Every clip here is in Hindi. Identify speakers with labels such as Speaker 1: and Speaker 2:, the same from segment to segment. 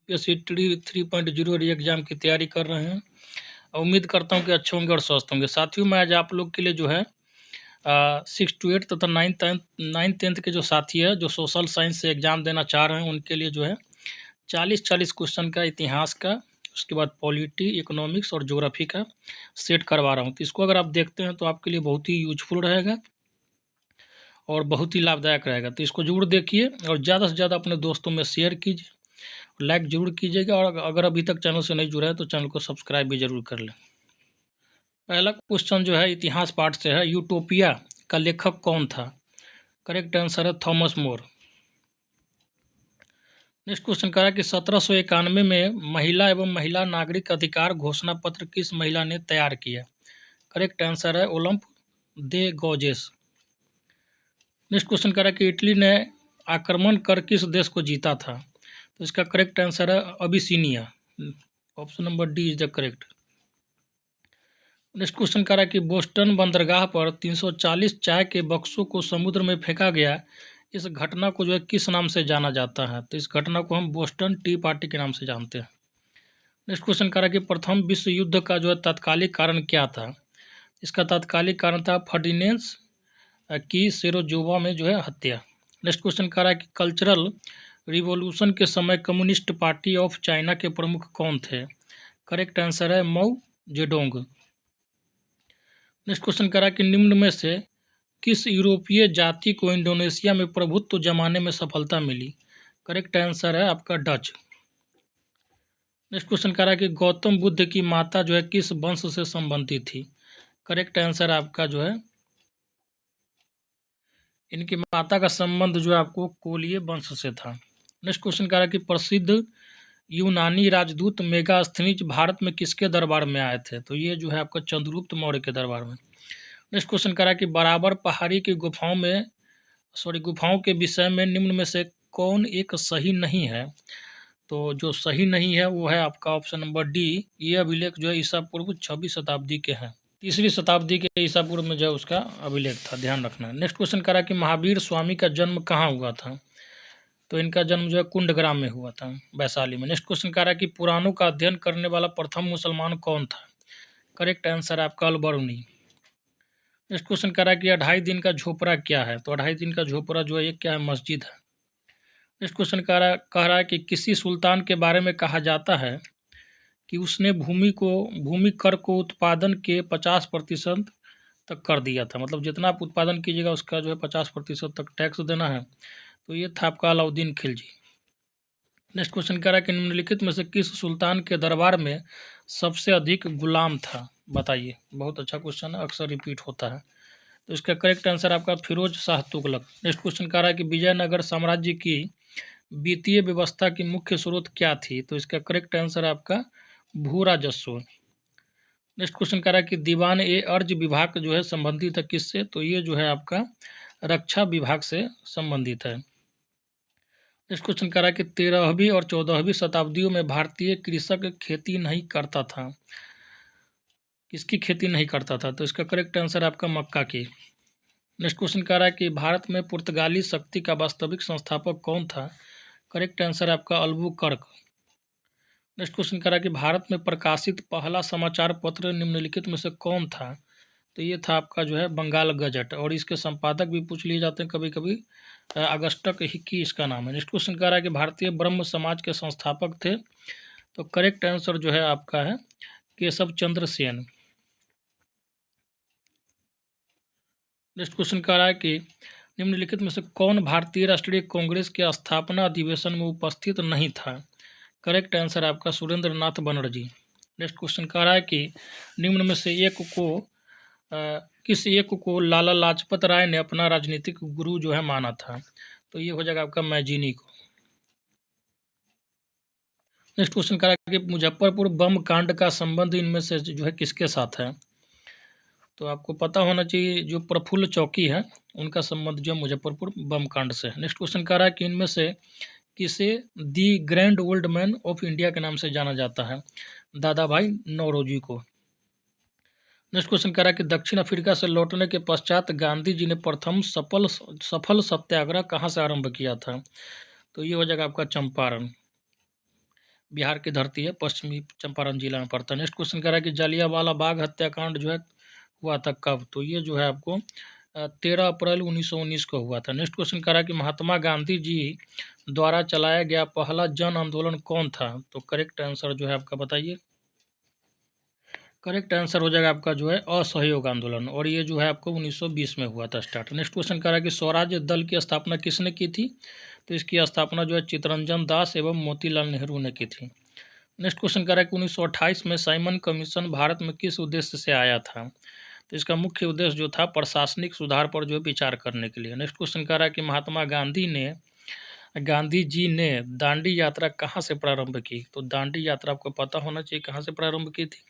Speaker 1: यूपीएससी 3.0 री एग्ज़ाम की तैयारी कर रहे हैं। उम्मीद करता हूँ कि अच्छे होंगे और स्वस्थ होंगे। साथियों, मैं आज आप लोग के लिए जो है 6 टू 8 तथा 9th 10th के जो साथी हैं, जो सोशल साइंस से एग्ज़ाम देना चाह रहे हैं, उनके लिए जो है 40-40 क्वेश्चन का इतिहास का, उसके बाद पॉलिटी, इकोनॉमिक्स और ज्योग्राफी का सेट करवा रहा हूँ। तो इसको अगर आप देखते हैं तो आपके लिए बहुत ही यूजफुल रहेगा और बहुत ही लाभदायक रहेगा। तो इसको ज़रूर देखिए और ज़्यादा से ज़्यादा अपने दोस्तों में शेयर कीजिए, लाइक ज़रूर कीजिएगा और अगर अभी तक चैनल से नहीं जुड़े हैं तो चैनल को सब्सक्राइब भी ज़रूर कर लें। पहला क्वेश्चन जो है इतिहास पाठ से है, यूटोपिया का लेखक कौन था? करेक्ट आंसर है थॉमस मोर। नेक्स्ट क्वेश्चन कह रहा है कि 1791 में महिला एवं महिला नागरिक अधिकार घोषणा पत्र किस महिला ने तैयार किया? करेक्ट आंसर है ओलंप दे गौजेस। नेक्स्ट क्वेश्चन कह रहा है कि इटली ने आक्रमण कर किस देश को जीता था? तो इसका करेक्ट आंसर है Abyssinia. Option number D is the correct. Next question कह रहा है कि बोस्टन बंदरगाह पर 340 चाय के बक्सों को समुद्र में फेंका गया, इस घटना को जो है किस नाम से जाना जाता है? तो इस घटना को हम बोस्टन टी पार्टी के नाम से जानते हैं। नेक्स्ट क्वेश्चन कह रहा है कि प्रथम विश्व युद्ध का जो है तात्कालिक कारण क्या था? इसका तात्कालिक कारण था फर्डिनेंड की सेरोजोवा में जो है हत्या। नेक्स्ट क्वेश्चन कह रहा है कि कल्चरल रिवॉल्यूशन के समय कम्युनिस्ट पार्टी ऑफ चाइना के प्रमुख कौन थे? करेक्ट आंसर है माओ जेडोंग। नेक्स्ट क्वेश्चन कह रहा है कि निम्न में से किस यूरोपीय जाति को इंडोनेशिया में प्रभुत्व जमाने में सफलता मिली? करेक्ट आंसर है आपका डच। नेक्स्ट क्वेश्चन कह रहा है कि गौतम बुद्ध की माता जो है किस वंश से संबंधित थी? करेक्ट आंसर आपका जो है, इनकी माता का संबंध जो है आपको कोलीय वंश से था। नेक्स्ट क्वेश्चन कह रहा है कि प्रसिद्ध यूनानी राजदूत मेगास्थनीज भारत में किसके दरबार में आए थे? तो ये जो है आपका चंद्रगुप्त मौर्य के दरबार में। नेक्स्ट क्वेश्चन कह रहा है कि बराबर पहाड़ी की गुफाओं के विषय में निम्न में से कौन एक सही नहीं है? तो जो सही नहीं है वो है आपका ऑप्शन नंबर डी। ये अभिलेख जो है ईसा पूर्व 26 शताब्दी के हैं, 3री शताब्दी के ईसा पूर्व में जो है उसका अभिलेख था, ध्यान रखना। नेक्स्ट क्वेश्चन कह रहा है कि महावीर स्वामी का जन्म कहाँ हुआ था? तो इनका जन्म जो है कुंडग्राम में हुआ था, वैशाली में। नेक्स्ट क्वेश्चन कह रहा है कि पुराणों का अध्ययन करने वाला प्रथम मुसलमान कौन था? करेक्ट आंसर आपका अलबरूनी। नेक्स्ट क्वेश्चन कह रहा है कि 2.5 दिन का झोपड़ा क्या है? तो 2.5 दिन का झोपड़ा जो है ये क्या है? मस्जिद है। नेक्स्ट क्वेश्चन कह रहा है कि किसी सुल्तान के बारे में कहा जाता है कि उसने भूमि कर को उत्पादन के 50% तक कर दिया था, मतलब जितना आप उत्पादन कीजिएगा उसका जो है 50% तक टैक्स देना है। तो ये था आपका अलाउद्दीन खिलजी। नेक्स्ट क्वेश्चन कह रहा है कि निम्नलिखित में से किस सुल्तान के दरबार में सबसे अधिक गुलाम था? बताइए, बहुत अच्छा क्वेश्चन है, अक्सर रिपीट होता है। तो इसका करेक्ट आंसर आपका फिरोज शाह तुगलक। नेक्स्ट क्वेश्चन कह रहा है कि विजयनगर साम्राज्य की वित्तीय व्यवस्था की मुख्य स्रोत क्या थी? तो इसका करेक्ट आंसर आपका भू राजस्व। नेक्स्ट क्वेश्चन कह रहा है कि दीवान ए अर्ज विभाग जो है संबंधित है किससे? तो ये जो है आपका रक्षा विभाग से संबंधित है। नेक्स्ट क्वेश्चन कह रहा है कि 13वीं और 14वीं शताब्दियों में भारतीय कृषक खेती नहीं करता था, किसकी खेती नहीं करता था? तो इसका करेक्ट आंसर आपका मक्का की। नेक्स्ट क्वेश्चन कह रहा है कि भारत में पुर्तगाली शक्ति का वास्तविक संस्थापक कौन था? करेक्ट आंसर आपका अल्बुकर्क। नेक्स्ट क्वेश्चन कह रहा है कि भारत में प्रकाशित पहला समाचार पत्र निम्नलिखित में से कौन था? तो ये था आपका जो है बंगाल गजट, और इसके संपादक भी पूछ लिए जाते हैं कभी कभी, अगस्टक हिक्की इसका नाम है। नेक्स्ट क्वेश्चन कह रहा है कि भारतीय ब्रह्म समाज के संस्थापक थे? तो करेक्ट आंसर जो है आपका है केशव चंद्र सेन। नेक्स्ट क्वेश्चन कह रहा है कि निम्नलिखित में से कौन भारतीय राष्ट्रीय कांग्रेस के स्थापना अधिवेशन में उपस्थित नहीं था? करेक्ट आंसर आपका सुरेंद्र नाथ बनर्जी। नेक्स्ट क्वेश्चन कह रहा है कि निम्न में से किस एक को लाला लाजपत राय ने अपना राजनीतिक गुरु जो है माना था? तो ये हो जाएगा आपका मैजिनी को। नेक्स्ट क्वेश्चन कह रहा है कि मुजफ्फरपुर बम कांड का संबंध इनमें से जो है किसके साथ है? तो आपको पता होना चाहिए, जो प्रफुल्ल चौकी है उनका संबंध जो है मुजफ्फरपुर बम कांड से है। नेक्स्ट क्वेश्चन कह रहा है कि इनमें से किसे the grand old man of India के नाम से जाना जाता है? दादा भाई नौरोजी को। नेक्स्ट क्वेश्चन कह रहा है कि दक्षिण अफ्रीका से लौटने के पश्चात गांधी जी ने प्रथम सफल सत्याग्रह कहाँ से आरंभ किया था? तो ये हो जाएगा आपका चंपारण। बिहार की धरती है, पश्चिमी चंपारण जिला में पड़ता है। नेक्स्ट क्वेश्चन कह रहा है कि जलियांवाला बाग हत्याकांड जो है हुआ था कब? तो ये जो है आपको 13 अप्रैल 1919 को हुआ था। नेक्स्ट क्वेश्चन कह रहा है कि महात्मा गांधी जी द्वारा चलाया गया पहला जन आंदोलन कौन था? तो करेक्ट आंसर जो है आपका बताइए। करेक्ट आंसर हो जाएगा आपका जो है असहयोग आंदोलन, और ये जो है आपको 1920 में हुआ था स्टार्ट। नेक्स्ट क्वेश्चन कह रहा है कि स्वराज्य दल की स्थापना किसने की थी? तो इसकी स्थापना जो है चित्तरंजन दास एवं मोतीलाल नेहरू ने की थी। नेक्स्ट क्वेश्चन कह रहा है कि 1928 में साइमन कमीशन भारत में किस उद्देश्य से आया था? तो इसका मुख्य उद्देश्य जो था प्रशासनिक सुधार पर जो है विचार करने के लिए। नेक्स्ट क्वेश्चन कह रहा है कि महात्मा गांधी जी ने दांडी यात्रा कहाँ से प्रारंभ की? तो दांडी यात्रा आपको पता होना चाहिए कहाँ से प्रारंभ की थी।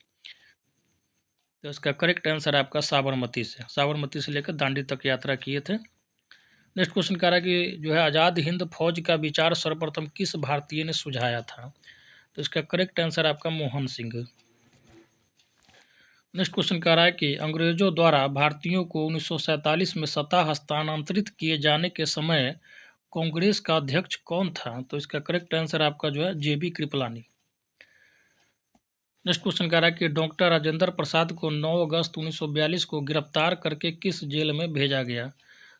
Speaker 1: तो इसका करेक्ट आंसर है आपका साबरमती से लेकर दांडी तक यात्रा किए थे। नेक्स्ट क्वेश्चन कह रहा है कि जो है आज़ाद हिंद फौज का विचार सर्वप्रथम किस भारतीय ने सुझाया था? तो इसका करेक्ट आंसर आपका मोहन सिंह। नेक्स्ट क्वेश्चन कह रहा है कि अंग्रेजों द्वारा भारतीयों को 1947 में सत्ता हस्तांतरित किए जाने के समय कांग्रेस का अध्यक्ष कौन था? तो इसका करेक्ट आंसर आपका जो है जेबी कृपलानी। नेक्स्ट क्वेश्चन कह रहा है कि डॉक्टर राजेंद्र प्रसाद को 9 अगस्त 1942 को गिरफ्तार करके किस जेल में भेजा गया?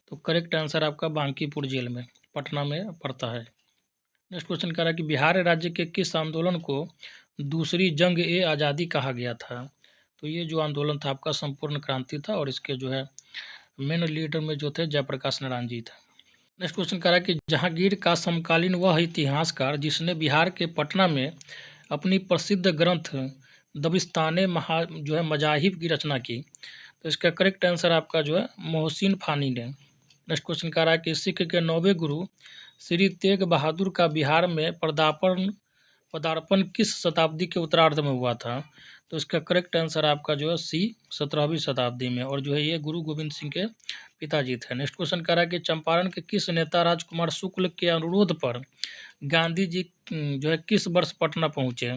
Speaker 1: तो करेक्ट आंसर आपका बांकीपुर जेल में, पटना में पड़ता है। नेक्स्ट क्वेश्चन कह रहा है कि बिहार राज्य के किस आंदोलन को दूसरी जंग ए आज़ादी कहा गया था? तो ये जो आंदोलन था आपका संपूर्ण क्रांति था, और इसके जो है मेन लीडर में जो थे जयप्रकाश नारायण जी थे। नेक्स्ट क्वेश्चन कह रहा है कि जहांगीर का समकालीन वह इतिहासकार जिसने बिहार के पटना में अपनी प्रसिद्ध ग्रंथ दबिस्ताने जो है मजाहिब की रचना की। तो इसका करेक्ट आंसर आपका जो है मोहसिन फानी ने। नेक्स्ट क्वेश्चन कह रहा है कि सिख के 9वें गुरु श्री तेग बहादुर का बिहार में पदार्पण किस शताब्दी के उत्तरार्ध में हुआ था? तो इसका करेक्ट आंसर आपका जो है सी 17वीं शताब्दी में, और जो है ये गुरु गोविंद सिंह के पिताजी थे। नेक्स्ट क्वेश्चन कह रहा है कि चंपारण के किस नेता राजकुमार शुक्ल के अनुरोध पर गांधी जी जो है किस वर्ष पटना पहुंचे?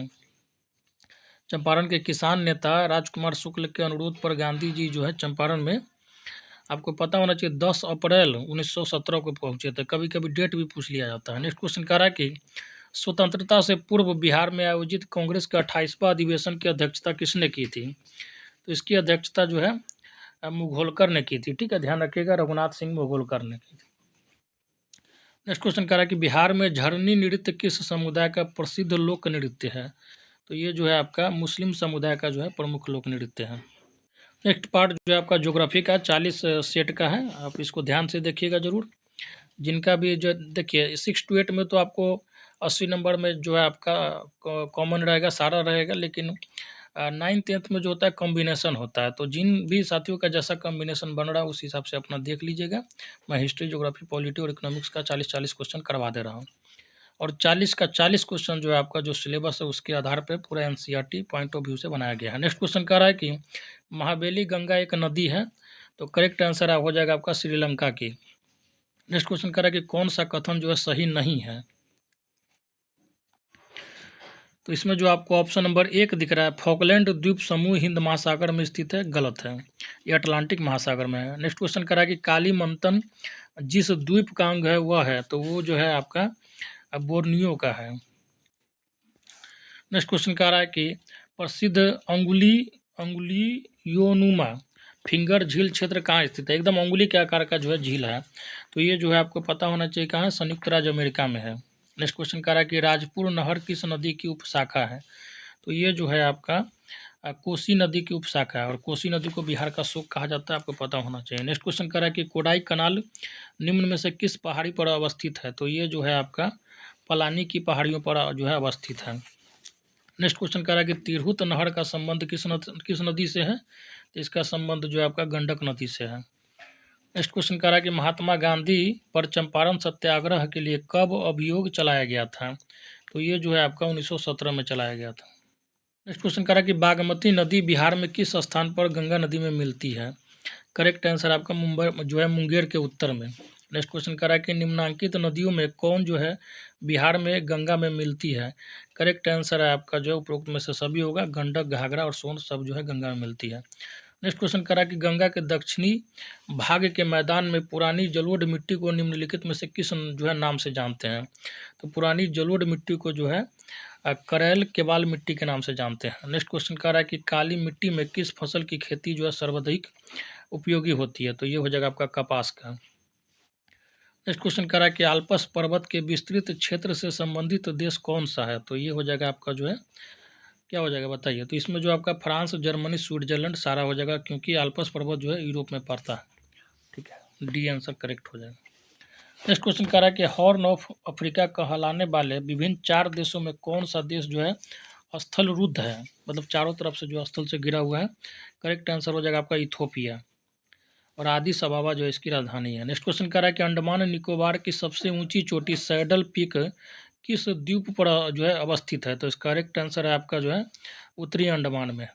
Speaker 1: चंपारण के किसान नेता राजकुमार शुक्ल के अनुरोध पर गांधी जी जो है चंपारण में, आपको पता होना चाहिए 10 अप्रैल 1917 को पहुंचे थे। कभी कभी डेट भी पूछ लिया जाता है। नेक्स्ट क्वेश्चन कह रहा है कि स्वतंत्रता से पूर्व बिहार में आयोजित कांग्रेस का 28वां अधिवेशन की अध्यक्षता किसने की थी? तो इसकी अध्यक्षता जो है मुघोलकर ने की थी। ठीक है, ध्यान रखिएगा, रघुनाथ सिंह मुघोलकर ने की थी। नेक्स्ट क्वेश्चन कह रहा है कि बिहार में झरनी नृत्य किस समुदाय का प्रसिद्ध लोक नृत्य है? तो ये जो है आपका मुस्लिम समुदाय का जो है प्रमुख लोक नृत्य है। नेक्स्ट पार्ट जो है आपका ज्योग्राफी का 40 सेट का है, आप इसको ध्यान से देखिएगा जरूर। जिनका भी जो देखिए 6 to 8 में तो आपको 80 नंबर में जो है आपका कॉमन रहेगा, सारा रहेगा, लेकिन 9th 10th में जो होता है कॉम्बिनेशन होता है। तो जिन भी साथियों का जैसा कॉम्बिनेशन बन रहा है उस हिसाब से अपना देख लीजिएगा। मैं हिस्ट्री, ज्योग्राफी, पॉलिटी और इकोनॉमिक्स का 40-40 क्वेश्चन करवा दे रहा हूँ, और 40 का 40 क्वेश्चन जो है आपका जो सिलेबस है उसके आधार पर पूरा एनसीईआरटी पॉइंट ऑफ व्यू से बनाया गया है। नेक्स्ट क्वेश्चन कह रहा है कि महाबेली गंगा एक नदी है, तो करेक्ट आंसर हो जाएगा आपका श्रीलंका की। नेक्स्ट क्वेश्चन कह रहा है कि कौन सा कथन जो है सही नहीं है? तो इसमें जो आपको ऑप्शन नंबर 1 दिख रहा है, फॉकलैंड द्वीप समूह हिंद महासागर में स्थित है, गलत है, ये अटलांटिक महासागर में है। नेक्स्ट क्वेश्चन कह रहा है कि काली मंथन जिस द्वीप का अंग है वह है, तो वो जो है आपका बोर्नियो का है। नेक्स्ट क्वेश्चन कह रहा है कि प्रसिद्ध अंगुलियोनुमा फिंगर झील क्षेत्र कहाँ स्थित है? एकदम अंगुली के आकार का जो है झील है, तो ये जो है आपको पता होना चाहिए कहाँ है, संयुक्त राज्य अमेरिका में है। नेक्स्ट क्वेश्चन कह रहा है कि राजपुर नहर किस नदी की उपशाखा है? तो ये जो है आपका कोसी नदी की उपशाखा है, और कोसी नदी को बिहार का शोक कहा जाता है, आपको पता होना चाहिए। नेक्स्ट क्वेश्चन कह रहा है कि कोडाई कनाल निम्न में से किस पहाड़ी पर अवस्थित है? तो ये जो है आपका पलानी की पहाड़ियों पर जो है अवस्थित है। नेक्स्ट क्वेश्चन कह रहा है कि तिरहुत नहर का संबंध किस नदी से है? तो इसका संबंध जो है आपका गंडक नदी से है। नेक्स्ट क्वेश्चन कह रहा है कि महात्मा गांधी पर चंपारण सत्याग्रह के लिए कब अभियोग चलाया गया था? तो ये जो है आपका 1917 में चलाया गया था। नेक्स्ट क्वेश्चन कह रहा है कि बागमती नदी बिहार में किस स्थान पर गंगा नदी में मिलती है? करेक्ट आंसर आपका मुंबई जो है मुंगेर के उत्तर में। नेक्स्ट क्वेश्चन कह रहा है कि निम्नांकित नदियों में कौन जो है बिहार में गंगा में मिलती है? करेक्ट आंसर है आपका जो है उपरोक्त में से सभी होगा, गंडक, घाघरा और सोन सब जो है गंगा में मिलती है। नेक्स्ट क्वेश्चन कह रहा है कि गंगा के दक्षिणी भाग के मैदान में पुरानी जलोढ़ मिट्टी को निम्नलिखित में से किस जो है नाम से जानते हैं? तो पुरानी जलोढ़ मिट्टी को जो है करैल केबाल मिट्टी के नाम से जानते हैं। नेक्स्ट क्वेश्चन कह रहा है कि काली मिट्टी में किस फसल की खेती जो है सर्वाधिक उपयोगी होती है, तो ये हो जाएगा आपका कपास का। नेक्स्ट क्वेश्चन कह रहा है कि आल्प्स पर्वत के विस्तृत क्षेत्र से संबंधित देश कौन सा है, तो ये हो जाएगा आपका जो है क्या हो जाएगा बताइए। तो इसमें जो आपका फ्रांस, जर्मनी, स्विट्जरलैंड सारा हो जाएगा, क्योंकि आल्प्स पर्वत जो है यूरोप में पड़ता है। ठीक है, डी आंसर करेक्ट हो जाएगा। नेक्स्ट क्वेश्चन कह रहा है कि हॉर्न ऑफ अफ्रीका कहलाने वाले विभिन्न 4 देशों में कौन सा देश जो है स्थल रुद्ध है, मतलब चारों तरफ से जो स्थल से घिरा हुआ है। करेक्ट आंसर हो जाएगा आपका इथोपिया, और आदिस अबाबा जो है इसकी राजधानी है। नेक्स्ट क्वेश्चन कह रहा है कि अंडमान निकोबार की सबसे ऊंची चोटी सैडल पीक किस द्वीप पर जो है अवस्थित है, तो इसका करेक्ट आंसर है आपका जो है उत्तरी अंडमान में।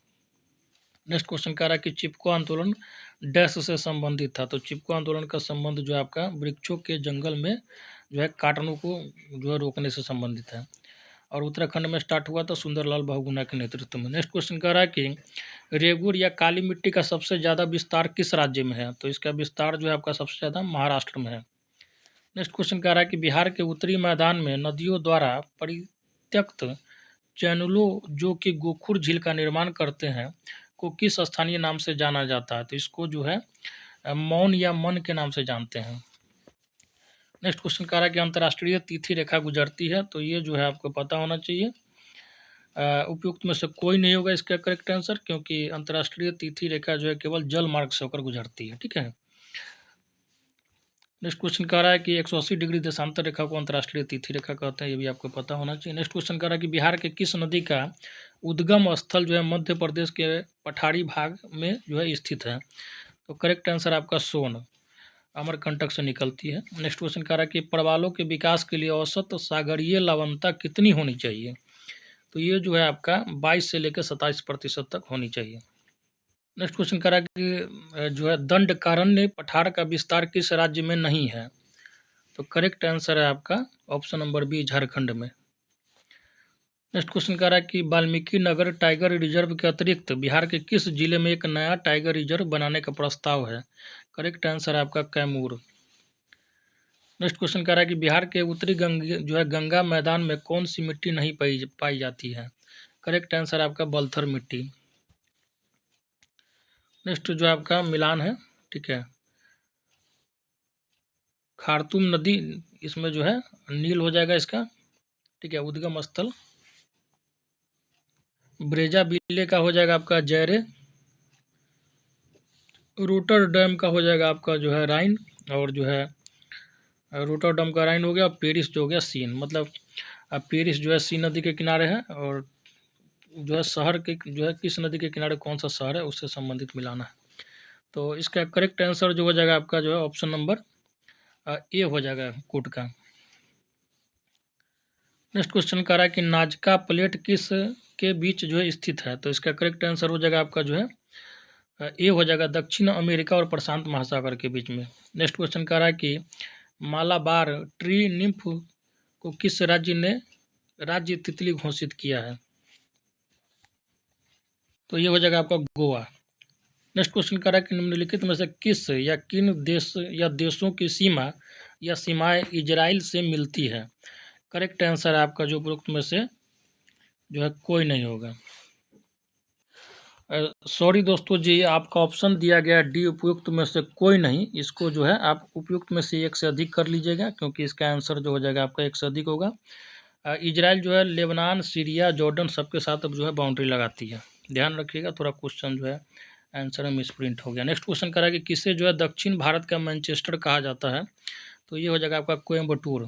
Speaker 1: नेक्स्ट क्वेश्चन कह रहा है कि चिपको आंदोलन डैश से संबंधित था, तो चिपको आंदोलन का संबंध जो है आपका वृक्षों के जंगल में जो है काटने को जो है रोकने से संबंधित है, और उत्तराखंड में स्टार्ट हुआ था सुंदरलाल बहुगुणा के नेतृत्व में। नेक्स्ट क्वेश्चन कह रहा है कि रेगुर या काली मिट्टी का सबसे ज़्यादा विस्तार किस राज्य में है, तो इसका विस्तार जो है आपका सबसे ज़्यादा महाराष्ट्र में है। नेक्स्ट क्वेश्चन कह रहा है कि बिहार के उत्तरी मैदान में नदियों द्वारा परित्यक्त चैनलों जो कि गोखुर झील का निर्माण करते हैं को किस स्थानीय नाम से जाना जाता है, तो इसको जो है मौन या मन के नाम से जानते हैं। नेक्स्ट क्वेश्चन कह रहा है कि अंतर्राष्ट्रीय तिथि रेखा गुजरती है, तो ये जो है आपको पता होना चाहिए। उपयुक्त में से कोई नहीं होगा इसका करेक्ट आंसर, क्योंकि अंतर्राष्ट्रीय तिथि रेखा जो है केवल जल मार्ग से होकर गुजरती है। ठीक है। नेक्स्ट क्वेश्चन कह रहा है कि 180 डिग्री देशांतर रेखा को अंतर्राष्ट्रीय तिथि रेखा कहते हैं, ये भी आपको पता होना चाहिए। नेक्स्ट क्वेश्चन कह रहा है कि बिहार के किस नदी का उद्गम स्थल जो है मध्य प्रदेश के पठारी भाग में जो है स्थित है, तो करेक्ट आंसर आपका सोन अमरकंटक से निकलती है। नेक्स्ट क्वेश्चन कह रहा है कि प्रवालों के विकास के लिए औसत सागरीय लवणता कितनी होनी चाहिए, तो ये जो है आपका 22 से लेकर 27% तक होनी चाहिए। नेक्स्ट क्वेश्चन कह रहा है कि जो है दंडकारण्य पठार का विस्तार किस राज्य में नहीं है, तो करेक्ट आंसर है आपका ऑप्शन नंबर बी झारखंड में। नेक्स्ट क्वेश्चन कह रहा है कि वाल्मीकि नगर टाइगर रिजर्व के अतिरिक्त बिहार के किस जिले में एक नया टाइगर रिजर्व बनाने का प्रस्ताव है, करेक्ट आंसर है आपका कैमूर। नेक्स्ट क्वेश्चन कह रहा है कि बिहार के उत्तरी जो है गंगा मैदान में कौन सी मिट्टी नहीं पाई जाती है, करेक्ट आंसर है आपका बलथर मिट्टी। नेक्स्ट जो आपका मिलान है, ठीक है, खारतूम नदी इसमें जो है नील हो जाएगा इसका। ठीक है, उद्गम स्थल ब्रेजा बिले का हो जाएगा आपका जयरे, रोटरडैम का हो जाएगा आपका जो है राइन, और जो है रोटरडैम का राइन हो गया, और पेरिस जो हो गया सीन, मतलब पेरिस जो है सीन नदी के किनारे है, और जो है शहर के जो है किस नदी के किनारे कौन सा शहर है उससे संबंधित मिलाना है। तो इसका करेक्ट आंसर जो हो जाएगा आपका जो है ऑप्शन नंबर ए हो जाएगा कोट का। नेक्स्ट क्वेश्चन कह रहा है कि नाजका प्लेट किस के बीच जो है स्थित है, तो इसका करेक्ट आंसर हो जाएगा आपका जो है ए हो जाएगा दक्षिण अमेरिका और प्रशांत महासागर के बीच में। नेक्स्ट क्वेश्चन कह रहा है कि मालाबार ट्री निम्फ को किस राज्य ने राज्य तितली घोषित किया है, तो ये हो जाएगा आपका गोवा। नेक्स्ट क्वेश्चन कह रहा है कि निम्नलिखित में से किस या किन देश या देशों की सीमा या सीमाएं इजराइल से मिलती है, करेक्ट आंसर है आपका जो उपरोक्त में से जो है कोई नहीं होगा। सॉरी दोस्तों जी, आपका ऑप्शन दिया गया डी उपयुक्त में से कोई नहीं, इसको जो है आप उपयुक्त में से एक से अधिक कर लीजिएगा, क्योंकि इसका आंसर जो हो जाएगा आपका एक से अधिक होगा। इजराइल जो है लेबनान, सीरिया, जॉर्डन सबके साथ अब जो है बाउंड्री लगाती है, ध्यान रखिएगा, थोड़ा क्वेश्चन जो है आंसर में मिसप्रिंट हो गया। नेक्स्ट क्वेश्चन करा कि किसे जो है दक्षिण भारत का मैनचेस्टर कहा जाता है, तो ये हो जाएगा आपका कोयम्बटूर।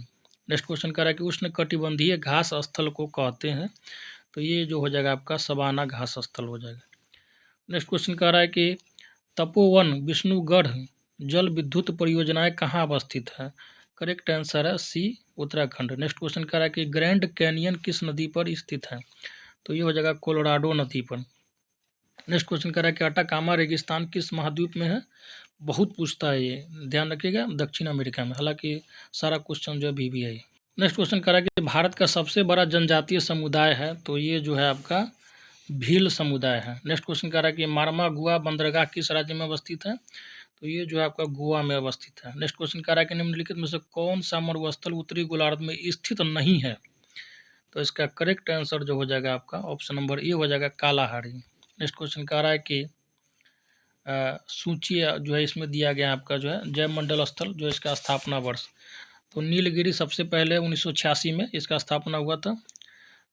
Speaker 1: नेक्स्ट क्वेश्चन करा कि उष्ण कटिबंधीय घास स्थल को कहते हैं, तो ये जो हो जाएगा आपका सवाना घास स्थल हो जाएगा। नेक्स्ट क्वेश्चन कह रहा है कि तपोवन विष्णुगढ़ जल विद्युत परियोजनाएं कहाँ अवस्थित है, करेक्ट आंसर है सी उत्तराखंड। नेक्स्ट क्वेश्चन कह रहा है कि ग्रैंड कैनियन किस नदी पर स्थित है, तो ये हो जाएगा कोलोराडो नदी पर। नेक्स्ट क्वेश्चन कह रहा है कि अटाकामा रेगिस्तान किस महाद्वीप में है, बहुत पूछता है ये, ध्यान रखिएगा दक्षिण अमेरिका में, हालांकि सारा क्वेश्चन जो है BBI। नेक्स्ट क्वेश्चन कह रहा है कि भारत का सबसे बड़ा जनजातीय समुदाय है, तो ये जो है आपका भील समुदाय है। नेक्स्ट क्वेश्चन कह रहा है कि मारमा गुआ बंदरगाह किस राज्य में अवस्थित है, तो ये जो है आपका गोवा में अवस्थित है। नेक्स्ट क्वेश्चन कह रहा है कि निम्नलिखित में से कौन सा मरुस्थल उत्तरी गोलार्ध में स्थित नहीं है, तो इसका करेक्ट आंसर जो हो जाएगा आपका ऑप्शन नंबर ए हो जाएगा, कालाहारी। नेक्स्ट क्वेश्चन कह रहा है कि सूची जो है इसमें दिया गया है आपका जो है जैव मंडल स्थल जो इसका स्थापना वर्ष। तो नीलगिरी सबसे पहले 1986 में इसका स्थापना हुआ था।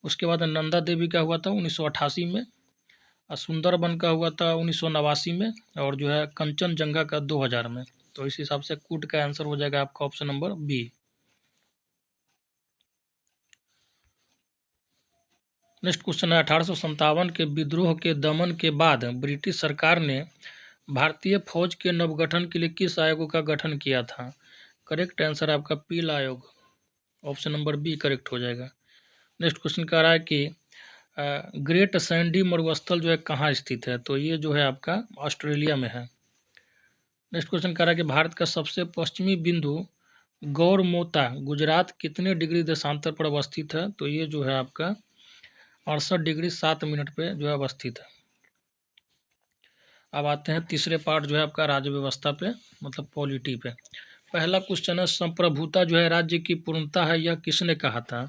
Speaker 1: उसके बाद नंदा देवी का हुआ था 1988 में, और सुंदरबन का हुआ था 1989 में, और जो है कंचनजंगा का 2000 में। तो इस हिसाब से कूट का आंसर हो जाएगा आपका option number B. Next question है 1857 के विद्रोह के दमन के बाद ब्रिटिश सरकार ने भारतीय फौज के नवगठन के लिए किस आयोग का गठन किया था? करेक्ट आंसर आपका पील आयोग, ऑप्शन नंबर बी करेक्ट हो जाएगा। नेक्स्ट क्वेश्चन कह रहा है कि ग्रेट सैंडी मरुस्थल जो है कहाँ स्थित है? तो ये जो है आपका ऑस्ट्रेलिया में है। नेक्स्ट क्वेश्चन कह रहा है कि भारत का सबसे पश्चिमी बिंदु गौरमोता गुजरात कितने डिग्री देशांतर पर अवस्थित है? तो ये जो है आपका 68 डिग्री 7 मिनट पे जो है अवस्थित है। अब आते हैं तीसरे पार्ट जो है आपका राज्य व्यवस्था पे, मतलब पॉलिटी पे। पहला क्वेश्चन है संप्रभुता जो है राज्य की पूर्णता है, यह किसने कहा था?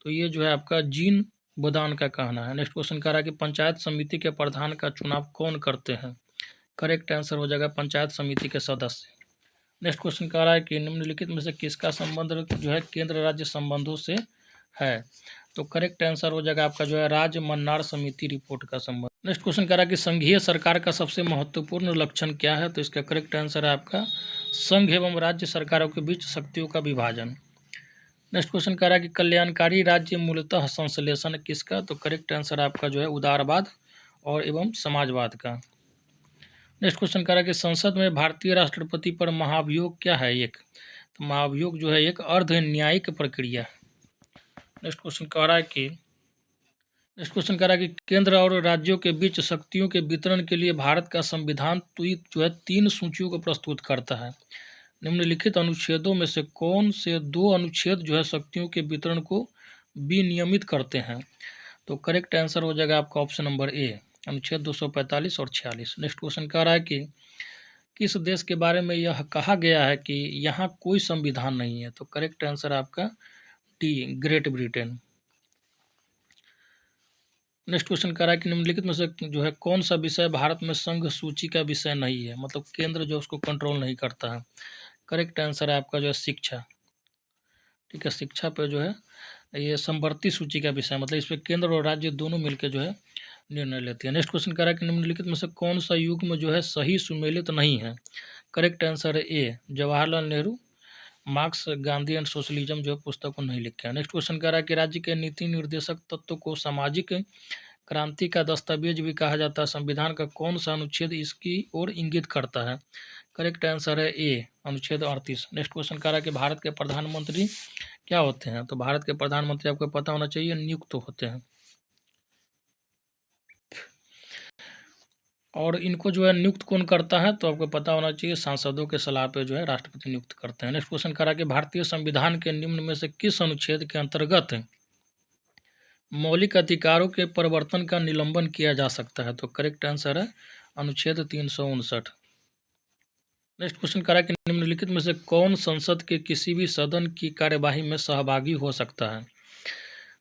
Speaker 1: तो ये जो है आपका जीन बोदान का कहना है। नेक्स्ट क्वेश्चन कह रहा है कि पंचायत समिति के प्रधान का चुनाव कौन करते हैं? करेक्ट आंसर हो जाएगा पंचायत समिति के सदस्य। नेक्स्ट क्वेश्चन कह रहा है कि निम्नलिखित में से किसका संबंध जो है केंद्र राज्य संबंधों से है? तो करेक्ट आंसर हो जाएगा आपका जो है राज्य मन्नार समिति रिपोर्ट का संबंध। नेक्स्ट क्वेश्चन कह रहा है कि संघीय सरकार का सबसे महत्वपूर्ण लक्षण क्या है? तो इसका करेक्ट आंसर है आपका संघ एवं राज्य सरकारों के बीच शक्तियों का विभाजन। नेक्स्ट क्वेश्चन कह रहा है कि कल्याणकारी राज्य मूलतः संश्लेषण किसका? तो करेक्ट आंसर आपका जो है उदारवाद और एवं समाजवाद का। नेक्स्ट क्वेश्चन कह रहा है कि संसद में भारतीय राष्ट्रपति पर महाभियोग क्या है? एक तो महाभियोग जो है एक अर्ध न्यायिक प्रक्रिया है। नेक्स्ट क्वेश्चन कह रहा है कि केंद्र और राज्यों के बीच शक्तियों के वितरण के लिए भारत का संविधान जो है 3 सूचियों को प्रस्तुत करता है। निम्नलिखित अनुच्छेदों में से कौन से 2 अनुच्छेद जो है शक्तियों के वितरण को विनियमित करते हैं? तो करेक्ट आंसर हो जाएगा आपका ऑप्शन नंबर ए, अनुच्छेद 245 और 46। नेक्स्ट क्वेश्चन कह रहा है कि किस देश के बारे में यह कहा गया है कि यहाँ कोई संविधान नहीं है? तो करेक्ट आंसर आपका D, great Britain. Next question कह रहा है कि निम्नलिखित में से जो है कौन सा विषय भारत में संघ सूची का विषय नहीं है, मतलब केंद्र जो उसको कंट्रोल नहीं करता है? करेक्ट आंसर है आपका जो है शिक्षा। ठीक है, शिक्षा पे जो है ये समवर्ती सूची का विषय, मतलब इस पर केंद्र और राज्य दोनों मिलकर जो है निर्णय लेते हैं। नेक्स्ट क्वेश्चन कह रहा है कि निम्नलिखित में से कौन सा युग्म जो है सही सुमेलित नहीं है? करेक्ट आंसर है A, Jawaharlal Nehru, Marx, Gandhi and socialism जो है पुस्तक को नहीं लिखा है। नेक्स्ट क्वेश्चन कह रहा है कि राज्य के नीति निर्देशक तत्व को सामाजिक क्रांति का दस्तावेज भी कहा जाता है। संविधान का कौन सा अनुच्छेद इसकी ओर इंगित करता है? करेक्ट आंसर है ए, अनुच्छेद 38। नेक्स्ट क्वेश्चन कह रहा है कि भारत के प्रधानमंत्री क्या होते हैं? तो भारत के प्रधानमंत्री आपको पता होना चाहिए नियुक्त होते हैं, और इनको जो है नियुक्त कौन करता है? तो आपको पता होना चाहिए सांसदों के सलाह पे जो है राष्ट्रपति नियुक्त करते हैं। नेक्स्ट क्वेश्चन कह रहा है कि भारतीय संविधान के निम्न में से किस अनुच्छेद के अंतर्गत मौलिक अधिकारों के परिवर्तन का निलंबन किया जा सकता है? तो करेक्ट आंसर है अनुच्छेद 359। नेक्स्ट क्वेश्चन कह रहा है कि निम्नलिखित में से कौन संसद के किसी भी सदन की कार्यवाही में सहभागी हो सकता है?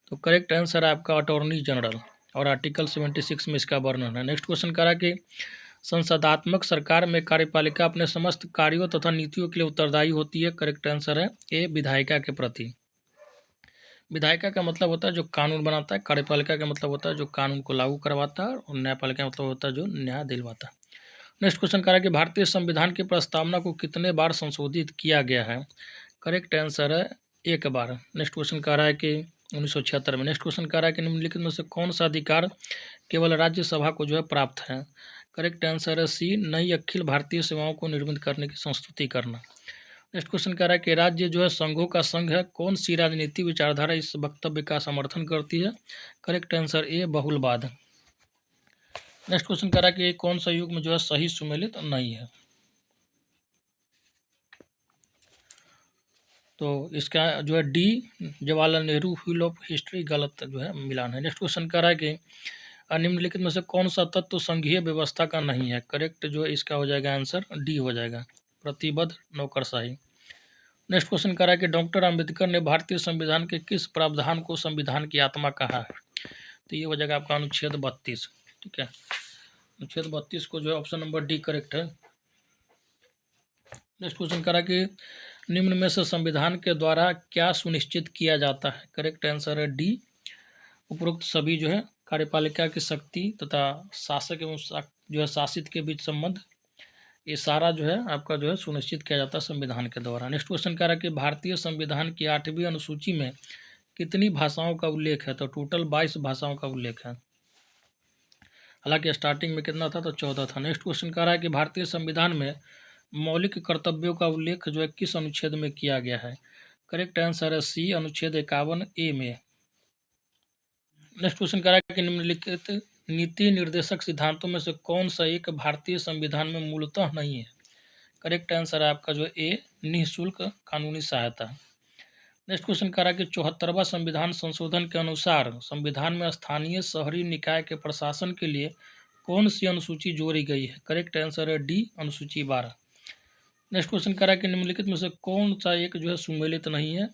Speaker 1: तो करेक्ट आंसर है आपका अटॉर्नी जनरल, और आर्टिकल 76 में इसका वर्णन है। नेक्स्ट क्वेश्चन कह रहा है कि संसदात्मक सरकार में कार्यपालिका अपने समस्त कार्यों तथा नीतियों के लिए उत्तरदायी होती है। करेक्ट आंसर है ए, विधायिका के प्रति। विधायिका का मतलब होता है जो कानून बनाता है, कार्यपालिका का मतलब होता है जो कानून को लागू करवाता है, और न्यायपालिका का मतलब होता है जो न्याय दिलवाता है। नेक्स्ट क्वेश्चन कह रहा है कि भारतीय संविधान की प्रस्तावना को कितने बार संशोधित किया गया है? करेक्ट आंसर है 1 बार। नेक्स्ट क्वेश्चन कह रहा है कि 1976 में। नेक्स्ट क्वेश्चन कह रहा है कि निम्नलिखित में से कौन सा अधिकार केवल राज्यसभा को जो है प्राप्त है? करेक्ट आंसर है सी, नई अखिल भारतीय सेवाओं को निर्मित करने की संस्तुति करना। नेक्स्ट क्वेश्चन कह रहा है कि राज्य जो है संघों का संघ है, कौन सी राजनीतिक विचारधारा इस वक्तव्य का समर्थन करती है? करेक्ट आंसर ए, बहुलवाद। नेक्स्ट क्वेश्चन कह रहा है कि कौन सा युग्म जो है सही सुमेलित नहीं है? तो इसका जो है D, Jawaharlal Nehru wheel of history, गलत जो है मिलान है। नेक्स्ट क्वेश्चन कह रहा है कि निम्नलिखित में से कौन सा तत्व संघीय व्यवस्था का नहीं है? करेक्ट जो है इसका हो जाएगा आंसर डी हो जाएगा, प्रतिबद्ध नौकरशाही। नेक्स्ट क्वेश्चन कह रहा है कि डॉक्टर अंबेडकर ने भारतीय संविधान के किस प्रावधान को संविधान की आत्मा कहा है? तो ये हो जाएगा आपका अनुच्छेद 32। ठीक है, अनुच्छेद 32 को जो है ऑप्शन नंबर डी करेक्ट है। नेक्स्ट क्वेश्चन कह रहा है कि निम्न में से संविधान के द्वारा क्या सुनिश्चित किया जाता है? करेक्ट आंसर है डी, उपरोक्त सभी जो है कार्यपालिका की शक्ति तथा शासक एवं जो है शासित के बीच संबंध, ये सारा जो है आपका जो है सुनिश्चित किया जाता है संविधान के द्वारा। नेक्स्ट क्वेश्चन कह रहा है कि भारतीय संविधान की 8वीं अनुसूची में कितनी भाषाओं का उल्लेख है? तो टोटल 22 भाषाओं का उल्लेख है, हालांकि स्टार्टिंग में कितना था? तो 14 था। नेक्स्ट क्वेश्चन कह रहा है कि भारतीय संविधान में मौलिक कर्तव्यों का उल्लेख जो है किस अनुच्छेद में किया गया है? करेक्ट आंसर है सी, अनुच्छेद 51A में। नेक्स्ट क्वेश्चन कह रहा है कि निम्नलिखित नीति निर्देशक सिद्धांतों में से कौन सा एक भारतीय संविधान में मूलतः नहीं है? करेक्ट आंसर है आपका जो ए, निःशुल्क कानूनी सहायता। नेक्स्ट क्वेश्चन कह रहा है कि 74वां संविधान संशोधन के अनुसार संविधान में स्थानीय शहरी निकाय के प्रशासन के लिए कौन सी अनुसूची जोड़ी गई है? करेक्ट आंसर है डी, अनुसूची 12। नेक्स्ट क्वेश्चन कह रहा है कि निम्नलिखित में से कौन सा एक जो है सुमेलित नहीं है?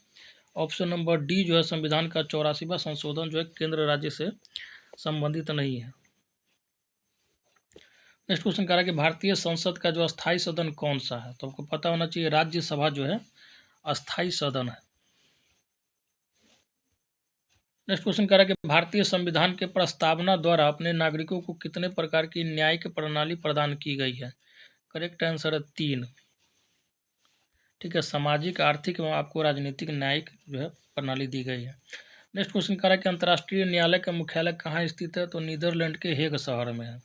Speaker 1: ऑप्शन नंबर डी जो है संविधान का 84वां संशोधन जो है केंद्र राज्य से संबंधित नहीं है। नेक्स्ट क्वेश्चन कह रहा है कि भारतीय संसद का जो अस्थाई सदन कौन सा है? तो आपको पता होना चाहिए राज्यसभा जो है अस्थाई सदन है। नेक्स्ट क्वेश्चन कह रहा है कि भारतीय संविधान के प्रस्तावना द्वारा अपने नागरिकों को कितने प्रकार की न्यायिक प्रणाली प्रदान की गई है? करेक्ट आंसर है 3। ठीक है, सामाजिक, आर्थिक एवं आपको राजनीतिक न्यायिक जो है प्रणाली दी गई है। नेक्स्ट क्वेश्चन कह रहा है कि अंतर्राष्ट्रीय न्यायालय का मुख्यालय कहाँ स्थित है? तो नीदरलैंड के हेग शहर में है।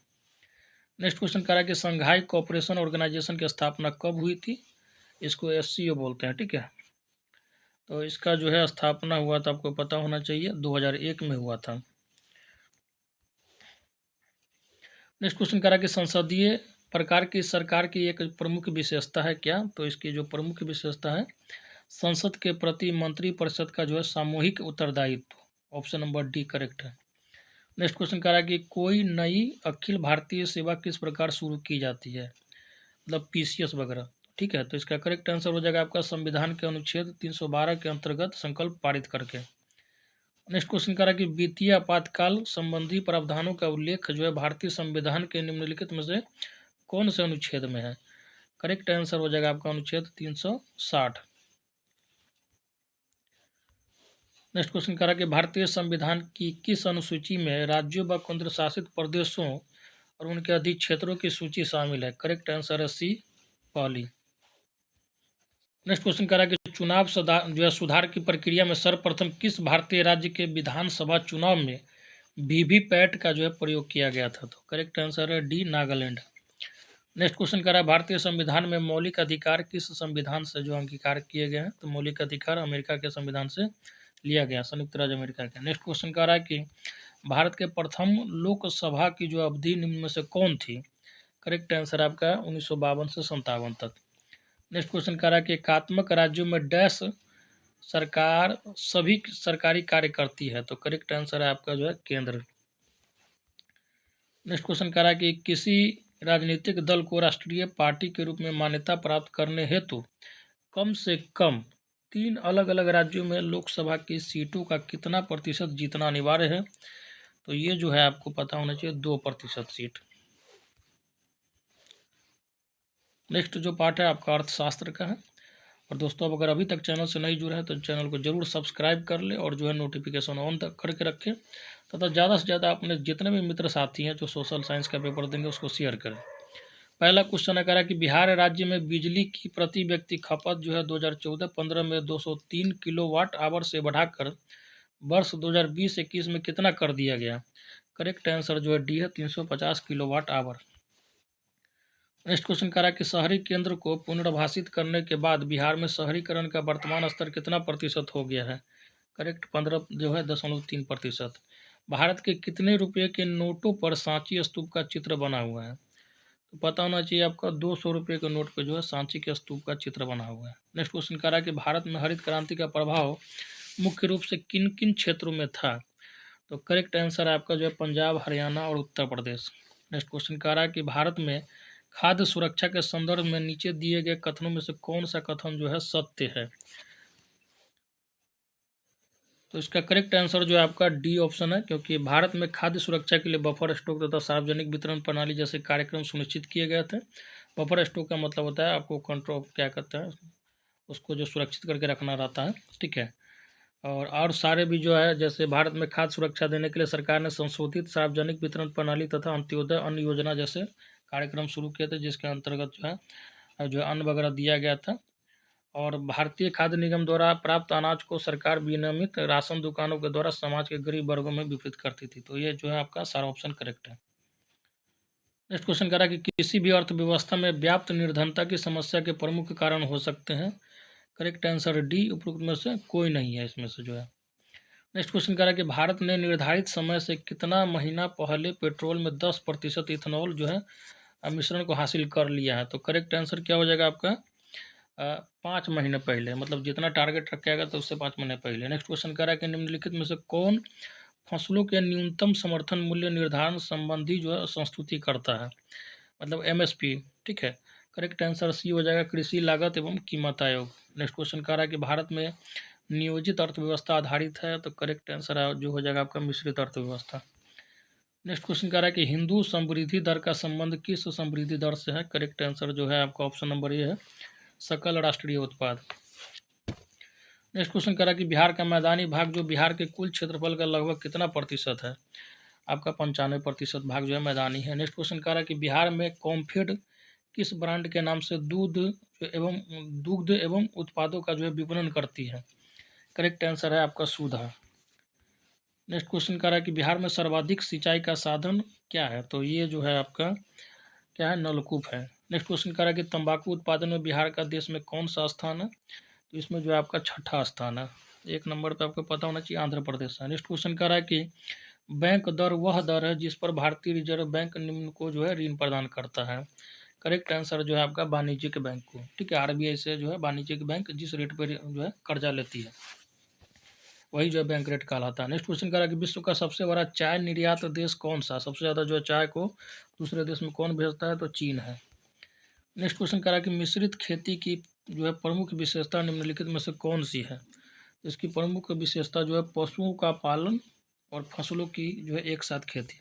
Speaker 1: नेक्स्ट क्वेश्चन कह रहा है कि संघाई कोऑपरेशन ऑर्गेनाइजेशन की स्थापना कब हुई थी? इसको SCO बोलते हैं। ठीक है, तो इसका जो है स्थापना हुआ था, आपको पता होना चाहिए 2001 में हुआ था। नेक्स्ट क्वेश्चन कह रहा है कि संसदीय प्रकार की सरकार की एक प्रमुख विशेषता है क्या? तो इसकी जो प्रमुख विशेषता है, संसद के प्रति मंत्रिपरिषद का जो है सामूहिक उत्तरदायित्व। ऑप्शन नंबर डी करेक्ट है। नेक्स्ट क्वेश्चन कह रहा है कि कोई नई अखिल भारतीय सेवा किस प्रकार शुरू की जाती है? मतलब PCS वगैरह। ठीक है, तो इसका करेक्ट आंसर हो जाएगा आपका संविधान के अनुच्छेद 312 के अंतर्गत संकल्प पारित करके। नेक्स्ट क्वेश्चन कह रहा है कि वित्तीय आपातकाल संबंधी प्रावधानों का उल्लेख जो है भारतीय संविधान के निम्नलिखित में से कौन से अनुच्छेद में है? करेक्ट आंसर हो जाएगा आपका अनुच्छेद 360। नेक्स्ट क्वेश्चन कह रहा है कि भारतीय संविधान की किस अनुसूची में राज्यों व केंद्र शासित प्रदेशों और उनके अधिक क्षेत्रों की सूची शामिल है? करेक्ट आंसर है सी, पहली। नेक्स्ट क्वेश्चन कह रहा है कि चुनाव जो है सुधार की प्रक्रिया में सर्वप्रथम किस भारतीय राज्य के विधानसभा चुनाव में VVPAT का जो है प्रयोग किया गया था? तो करेक्ट आंसर है डी, नागालैंड। नेक्स्ट क्वेश्चन कह रहा है भारतीय संविधान में मौलिक अधिकार किस संविधान से जो अंगीकार किए गए हैं? तो मौलिक अधिकार अमेरिका के संविधान से लिया गया, संयुक्त राज्य अमेरिका के। नेक्स्ट क्वेश्चन कह रहा है कि भारत के प्रथम लोकसभा की जो अवधि निम्न में से कौन थी? करेक्ट आंसर आपका 1952 से 57 तक। नेक्स्ट क्वेश्चन कह रहा है कि एकात्मक राज्यों में डैश सरकार सभी सरकारी कार्य करती है? तो करेक्ट आंसर है आपका जो है केंद्र। नेक्स्ट क्वेश्चन कह रहा है कि किसी राजनीतिक दल को राष्ट्रीय पार्टी के रूप में मान्यता प्राप्त करने हेतु कम से कम 3 अलग अलग राज्यों में लोकसभा की सीटों का कितना प्रतिशत जीतना अनिवार्य है? तो ये जो है आपको पता होना चाहिए 2% सीट। नेक्स्ट जो पार्ट है आपका अर्थशास्त्र का है। और दोस्तों अब अगर अभी तक चैनल से नहीं जुड़े हैं तो चैनल को जरूर सब्सक्राइब कर ले और जो है नोटिफिकेशन ऑन करके रखें तथा ज़्यादा से ज़्यादा अपने जितने भी मित्र साथी हैं जो सोशल साइंस का पेपर देंगे उसको शेयर करें। पहला क्वेश्चन है कह रहा है कि बिहार राज्य में बिजली की प्रति व्यक्ति खपत जो है 2014-15 में 203 किलोवाट आवर से बढ़ाकर वर्ष 2020-21 में कितना कर दिया गया? करेक्ट आंसर जो है डी है, 350 किलोवाट आवर। नेक्स्ट क्वेश्चन कह रहा है कि शहरी केंद्र को पुनर्भाषित करने के बाद बिहार में शहरीकरण का वर्तमान स्तर कितना प्रतिशत हो गया है? करेक्ट 15 जो है 0.3%। भारत के कितने रुपये के नोटों पर सांची स्तूप का चित्र बना हुआ है? तो पता होना चाहिए आपका 200 रुपये के नोट पर जो है सांची के स्तूप का चित्र बना हुआ है। नेक्स्ट क्वेश्चन कह रहा है कि भारत में हरित क्रांति का प्रभाव मुख्य रूप से किन किन क्षेत्रों में था? तो करेक्ट आंसर है आपका जो है पंजाब, हरियाणा और उत्तर प्रदेश। नेक्स्ट क्वेश्चन कह रहा है कि भारत में खाद्य सुरक्षा के संदर्भ में नीचे दिए गए कथनों में से कौन सा कथन जो है सत्य है? तो इसका करेक्ट आंसर जो है आपका डी ऑप्शन है, क्योंकि भारत में खाद्य सुरक्षा के लिए बफर स्टॉक तथा सार्वजनिक वितरण प्रणाली जैसे कार्यक्रम सुनिश्चित किए गए थे। बफर स्टॉक का मतलब होता है आपको कंट्रोल क्या कहते हैं, उसको जो सुरक्षित करके रखना रहता है, ठीक है। और सारे भी जो है, जैसे भारत में खाद्य सुरक्षा देने के लिए सरकार ने संशोधित सार्वजनिक वितरण प्रणाली तथा अंत्योदय अन्न योजना जैसे कार्यक्रम शुरू किए थे, जिसके अंतर्गत जो है अन्न वगैरह दिया गया था। और भारतीय खाद्य निगम द्वारा प्राप्त अनाज को सरकार विनियमित राशन दुकानों के द्वारा समाज के गरीब वर्गों में वितरित करती थी। तो ये जो है आपका सारा ऑप्शन करेक्ट है। नेक्स्ट क्वेश्चन कह रहा है कि किसी भी अर्थव्यवस्था में व्याप्त निर्धनता की समस्या के प्रमुख कारण हो सकते हैं। करेक्ट आंसर डी, उपरोक्त में से कोई नहीं है इसमें से जो है। नेक्स्ट क्वेश्चन कह रहा है कि भारत ने निर्धारित समय से कितना महीना पहले पेट्रोल में 10% इथेनॉल जो है मिश्रण को हासिल कर लिया है? तो करेक्ट आंसर क्या हो जाएगा आपका 5 महीने पहले, मतलब जितना टारगेट रखा गया तो उससे 5 महीने पहले। नेक्स्ट क्वेश्चन कह रहा है कि निम्नलिखित में से कौन फसलों के न्यूनतम समर्थन मूल्य निर्धारण संबंधी जो है संस्तुति करता है, मतलब एमएसपी, ठीक है। करेक्ट आंसर सी हो जाएगा, कृषि लागत एवं कीमत आयोग। नेक्स्ट क्वेश्चन कह रहा है कि भारत में नियोजित अर्थव्यवस्था आधारित है, तो करेक्ट आंसर जो हो जाएगा आपका मिश्रित अर्थव्यवस्था। नेक्स्ट क्वेश्चन कह रहा है कि हिंदू समृद्धि दर का संबंध किस समृद्धि दर से है? करेक्ट आंसर जो है आपका ऑप्शन नंबर ए है, सकल राष्ट्रीय उत्पाद। नेक्स्ट क्वेश्चन कह रहा है कि बिहार का मैदानी भाग जो बिहार के कुल क्षेत्रफल का लगभग कितना प्रतिशत है? आपका 95% भाग जो है मैदानी है। नेक्स्ट क्वेश्चन कह रहा है कि बिहार में कॉम्फेड किस ब्रांड के नाम से दुग्ध एवं उत्पादों का जो है विपणन करती है? करेक्ट आंसर है आपका सुधा। नेक्स्ट क्वेश्चन कह रहा है कि बिहार में सर्वाधिक सिंचाई का साधन क्या है? तो ये जो है आपका क्या है, नलकूप है। नेक्स्ट क्वेश्चन कह रहा है कि तंबाकू उत्पादन में बिहार का देश में कौन सा स्थान है? तो इसमें जो है आपका 6ठा स्थान है। 1 नंबर पे आपको पता होना चाहिए आंध्र प्रदेश है। नेक्स्ट क्वेश्चन कह रहा है कि बैंक दर वह दर है जिस पर भारतीय रिजर्व बैंक निम्न को जो है ऋण प्रदान करता है। करेक्ट आंसर जो है आपका वाणिज्यिक बैंक को, ठीक है। आरबीआई से जो है वाणिज्यिक बैंक जिस रेट पर जो है कर्जा लेती है वही जो है बैंक रेट कहलाता है। नेक्स्ट क्वेश्चन कह रहा है कि विश्व का सबसे बड़ा चाय निर्यात देश कौन सा? सबसे ज़्यादा जो है चाय को दूसरे देश में कौन भेजता है? तो चीन है। नेक्स्ट क्वेश्चन कह रहा है कि मिश्रित खेती की जो है प्रमुख विशेषता निम्नलिखित में से कौन सी है? इसकी प्रमुख विशेषता जो है पशुओं का पालन और फसलों की जो है एक साथ खेती,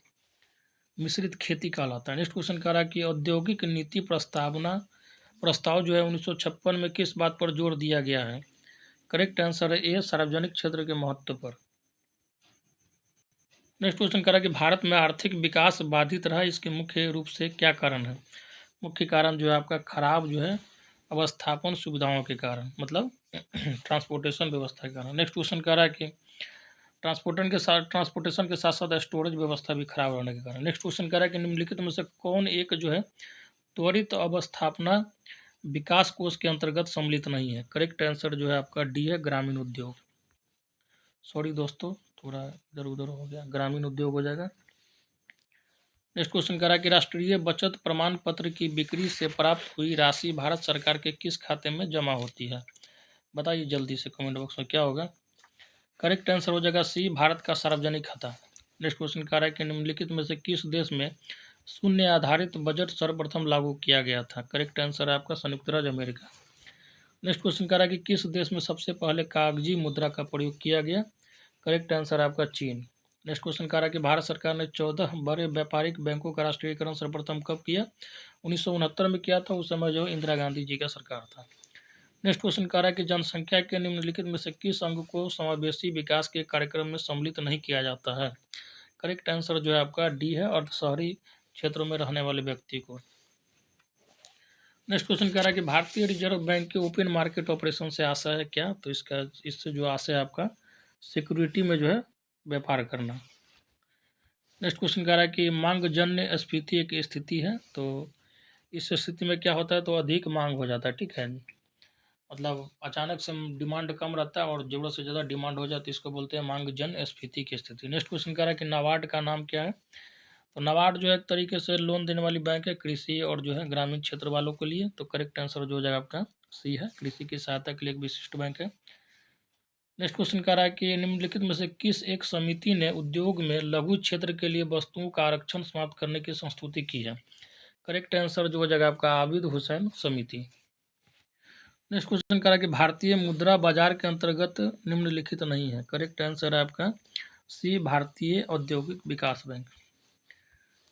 Speaker 1: मिश्रित खेती कहलाता है। नेक्स्ट क्वेश्चन कह रहा है कि औद्योगिक नीति प्रस्ताव जो है 1956 में किस बात पर जोर दिया गया है? करेक्ट आंसर है ए, सार्वजनिक क्षेत्र के महत्व पर। नेक्स्ट क्वेश्चन कह रहा है कि भारत में आर्थिक विकास बाधित रहा, इसके मुख्य रूप से क्या कारण है? मुख्य कारण जो है आपका खराब जो है अवस्थापन सुविधाओं के कारण, मतलब ट्रांसपोर्टेशन व्यवस्था के कारण। नेक्स्ट क्वेश्चन कह रहा है कि ट्रांसपोर्टेशन के साथ साथ स्टोरेज व्यवस्था भी खराब होने के कारण। नेक्स्ट क्वेश्चन कह रहा है कि निम्नलिखित में से कौन एक जो है त्वरित अवस्थापना विकास कोष के अंतर्गत सम्मिलित नहीं है? करेक्ट आंसर जो है आपका डी है, ग्रामीण उद्योग। सॉरी दोस्तों, थोड़ा इधर उधर हो गया, ग्रामीण उद्योग हो जाएगा। नेक्स्ट क्वेश्चन कह रहा है कि राष्ट्रीय बचत प्रमाण पत्र की बिक्री से प्राप्त हुई राशि भारत सरकार के किस खाते में जमा होती है? बताइए जल्दी से कमेंट बॉक्स में क्या होगा। करेक्ट आंसर हो जाएगा सी, भारत का सार्वजनिक खाता। नेक्स्ट क्वेश्चन कह रहा है कि निम्नलिखित में से किस देश में शून्य आधारित बजट सर्वप्रथम लागू किया गया था? करेक्ट आंसर है आपका संयुक्त राज्य अमेरिका। नेक्स्ट क्वेश्चन कह रहा है कि किस देश में सबसे पहले कागजी मुद्रा का प्रयोग किया गया? करेक्ट आंसर है आपका चीन। नेक्स्ट क्वेश्चन कह रहा है कि भारत सरकार ने 14 बड़े व्यापारिक बैंकों का राष्ट्रीयकरण सर्वप्रथम कब किया? 1969 में किया था, उस समय जो इंदिरा गांधी जी का सरकार था। नेक्स्ट क्वेश्चन कह रहा है कि जनसंख्या के निम्नलिखित में से किस अंग को समावेशी विकास के कार्यक्रम में सम्मिलित नहीं किया जाता है? करेक्ट आंसर जो है आपका डी है, और शहरी क्षेत्रों में रहने वाले व्यक्ति को। नेक्स्ट क्वेश्चन कह रहा है कि भारतीय रिजर्व बैंक के ओपन मार्केट ऑपरेशन से आशा है क्या? तो इससे जो आशा है आपका सिक्योरिटी में जो है व्यापार करना। नेक्स्ट क्वेश्चन कह रहा है कि मांगजन्य स्फीति एक स्थिति है, तो इस स्थिति में क्या होता है? तो अधिक मांग हो जाता है, ठीक है। मतलब अचानक से डिमांड कम रहता है और ज़रूरत से ज़्यादा डिमांड हो जाती है, इसको बोलते हैं मांगजन्य स्फीति की स्थिति। नेक्स्ट क्वेश्चन कह रहा है कि नाबार्ड का नाम क्या है? तो नाबार्ड जो है एक तरीके से लोन देने वाली बैंक है कृषि और जो है ग्रामीण क्षेत्र वालों के लिए। तो करेक्ट आंसर जो हो जाएगा आपका सी है, कृषि की सहायता के लिए एक विशिष्ट बैंक है। नेक्स्ट क्वेश्चन कह रहा है कि निम्नलिखित में से किस एक समिति ने उद्योग में लघु क्षेत्र के लिए वस्तुओं का आरक्षण समाप्त करने की संस्तुति की है? करेक्ट आंसर जो हो जाएगा आपका आबिद हुसैन समिति। नेक्स्ट क्वेश्चन कह रहा है कि भारतीय मुद्रा बाजार के अंतर्गत निम्नलिखित नहीं है। करेक्ट आंसर है आपका सी, भारतीय औद्योगिक विकास बैंक।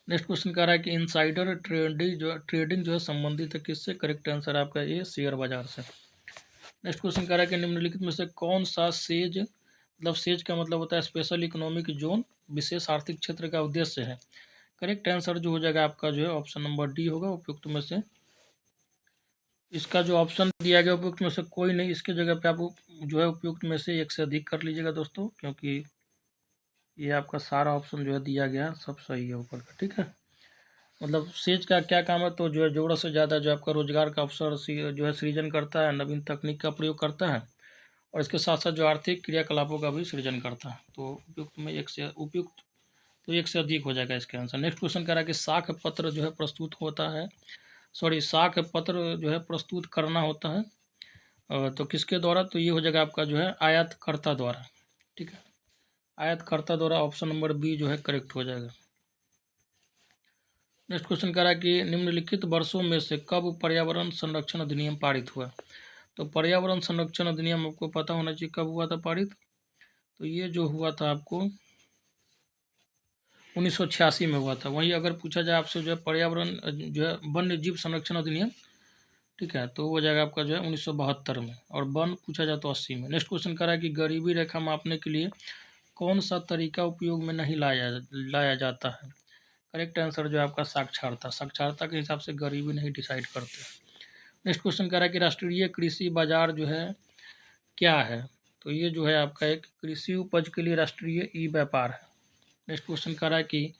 Speaker 1: नेक्स्ट क्वेश्चन कह रहा है कि इनसाइडर ट्रेडिंग जो है संबंधित है किससे। करेक्ट आंसर है आपका ए, शेयर बाजार से। नेक्स्ट क्वेश्चन कह रहा है कि निम्नलिखित में से कौन सा सेज, मतलब सेज का मतलब होता है स्पेशल इकोनॉमिक जोन, विशेष आर्थिक क्षेत्र का उद्देश्य है। करेक्ट आंसर जो हो जाएगा आपका जो है ऑप्शन नंबर डी होगा, उपयुक्त में से। इसका जो ऑप्शन दिया गया उपयुक्त में से कोई नहीं, इसके जगह पे आप जो है उपयुक्त में से एक से अधिक कर लीजिएगा दोस्तों, क्योंकि ये आपका सारा ऑप्शन जो है दिया गया सब सही है ऊपर का, ठीक है। मतलब सेज का क्या काम है, तो जो है ज़रूरत से ज़्यादा जो आपका रोजगार का अवसर जो है सृजन करता है, नवीन तकनीक का प्रयोग करता है, और इसके साथ साथ जो आर्थिक क्रियाकलापों का भी सृजन करता है। तो उपयुक्त में एक से उपयुक्त, तो एक से अधिक हो जाएगा इसका आंसर। नेक्स्ट क्वेश्चन कह रहा है कि साख पत्र जो है प्रस्तुत होता है, साख पत्र जो है प्रस्तुत करना होता है तो किसके द्वारा, तो ये हो जाएगा आपका जो है आयातकर्ता द्वारा, ठीक है। आयातकर्ता द्वारा, ऑप्शन नंबर बी जो है करेक्ट हो जाएगा। नेक्स्ट क्वेश्चन कह रहा है कि निम्नलिखित वर्षों में से कब पर्यावरण संरक्षण अधिनियम पारित हुआ। तो पर्यावरण संरक्षण अधिनियम आपको पता होना चाहिए कब हुआ था पारित। तो ये जो हुआ था आपको 1986 में हुआ था। वहीं अगर पूछा जाए आपसे जो है पर्यावरण जो है वन्य जीव संरक्षण अधिनियम, ठीक है, तो वो हो जाएगा आपका जो है 1972 में, और वन पूछा जाए तो 80 में। नेक्स्ट क्वेश्चन कह रहा है कि गरीबी रेखा मापने के लिए कौन सा तरीका उपयोग में नहीं लाया जाता है। करेक्ट आंसर जो है आपका साक्षरता के हिसाब से गरीबी नहीं डिसाइड करते। नेक्स्ट क्वेश्चन कह रहा है कि राष्ट्रीय कृषि बाजार जो है क्या है। तो ये जो है आपका एक कृषि उपज के लिए राष्ट्रीय ई व्यापार है। नेक्स्ट क्वेश्चन कह रहा है कि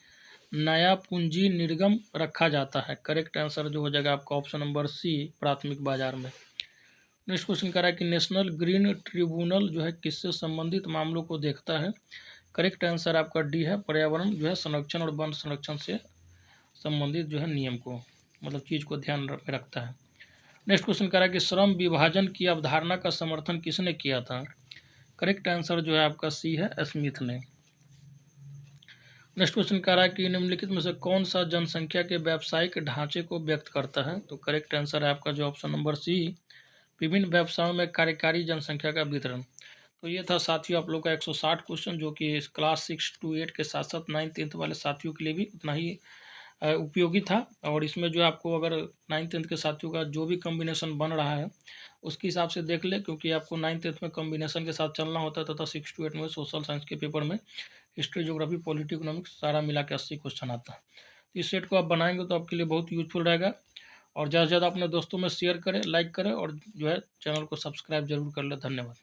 Speaker 1: नया पूंजी निर्गम रखा जाता है। करेक्ट आंसर जो हो जाएगा आपका ऑप्शन नंबर सी, प्राथमिक बाजार में। नेक्स्ट क्वेश्चन कह रहा है कि नेशनल ग्रीन ट्रिब्यूनल जो है किससे संबंधित मामलों को देखता है। करेक्ट आंसर आपका डी है, पर्यावरण जो है संरक्षण और वन संरक्षण से संबंधित जो है नियम को, मतलब चीज़ को ध्यान में रखता है। नेक्स्ट क्वेश्चन कह रहा है कि श्रम विभाजन की अवधारणा का समर्थन किसने किया था। करेक्ट आंसर जो है आपका सी है, स्मिथ ने। नेक्स्ट क्वेश्चन कह रहा है कि निम्नलिखित में से कौन सा जनसंख्या के व्यावसायिक ढांचे को व्यक्त करता है। तो करेक्ट आंसर है आपका जो ऑप्शन नंबर सी, विभिन्न व्यवसायों में कार्यकारी जनसंख्या का वितरण। तो ये था साथियों आप लोग का 160 क्वेश्चन, जो कि क्लास 6 to 8 के साथ साथ 9th 10th वाले साथियों के लिए भी उतना ही उपयोगी था। और इसमें जो आपको अगर 9th 10th के साथियों का जो भी कॉम्बिनेशन बन रहा है उसके हिसाब से देख ले, क्योंकि आपको 9th 10th में कॉम्बिनेशन के साथ चलना होता है, तथा 6 to 8 में सोशल साइंस के पेपर में हिस्ट्री, ज्योग्राफी, पॉलिटी, इकोनॉमिक्स सारा मिला के 80 क्वेश्चन आता है। तो इस सेट को आप बनाएंगे तो आपके लिए बहुत यूजफुल रहेगा। और ज़्यादा से ज़्यादा अपने दोस्तों में शेयर करें, लाइक करें, और जो है चैनल को सब्सक्राइब जरूर कर ले। धन्यवाद।